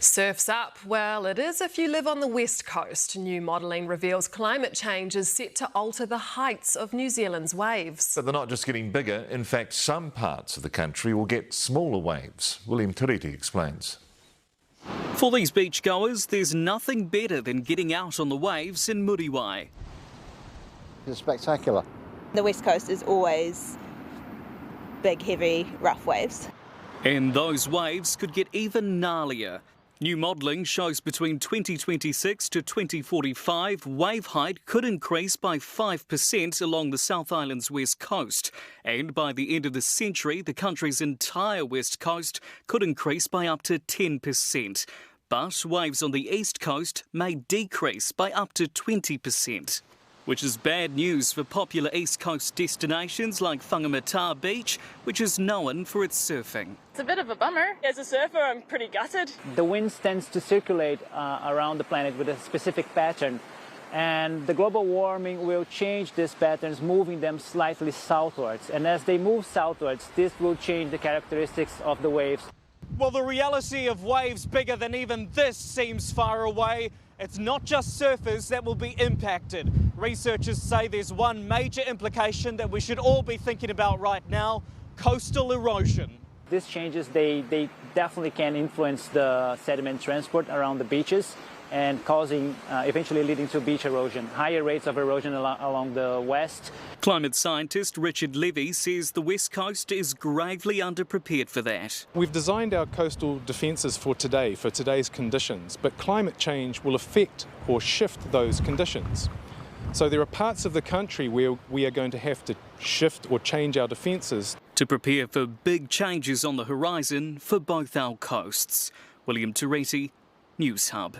Surf's up. Well, it is if you live on the west coast. New modelling reveals climate change is set to alter the heights of New Zealand's waves. But they're not just getting bigger. In fact, some parts of the country will get smaller waves. William Tiriti explains. For these beachgoers, there's nothing better than getting out on the waves in Muriwai. It's spectacular. The west coast is always big, heavy, rough waves. And those waves could get even gnarlier. New modelling shows between 2026 to 2045, wave height could increase by 5% along the South Island's west coast. And by the end of the century, the country's entire west coast could increase by up to 10%. But waves on the east coast may decrease by up to 20%. Which is bad news for popular East Coast destinations like Whangamata Beach, which is known for its surfing. It's a bit of a bummer. As a surfer, I'm pretty gutted. The winds tends to circulate around the planet with a specific pattern, and the global warming will change these patterns, moving them slightly southwards. And as they move southwards, this will change the characteristics of the waves. Well, the reality of waves bigger than even this seems far away. It's not just surfers that will be impacted. Researchers say there's one major implication that we should all be thinking about right now: coastal erosion. These changes, they definitely can influence the sediment transport around the beaches and causing, eventually leading to beach erosion, higher rates of erosion along the west. Climate scientist Richard Levy says the west coast is gravely underprepared for that. We've designed our coastal defences for today, for today's conditions, but climate change will affect or shift those conditions. So there are parts of the country where we are going to have to shift or change our defences. To prepare for big changes on the horizon for both our coasts. William Tiriti, Newshub.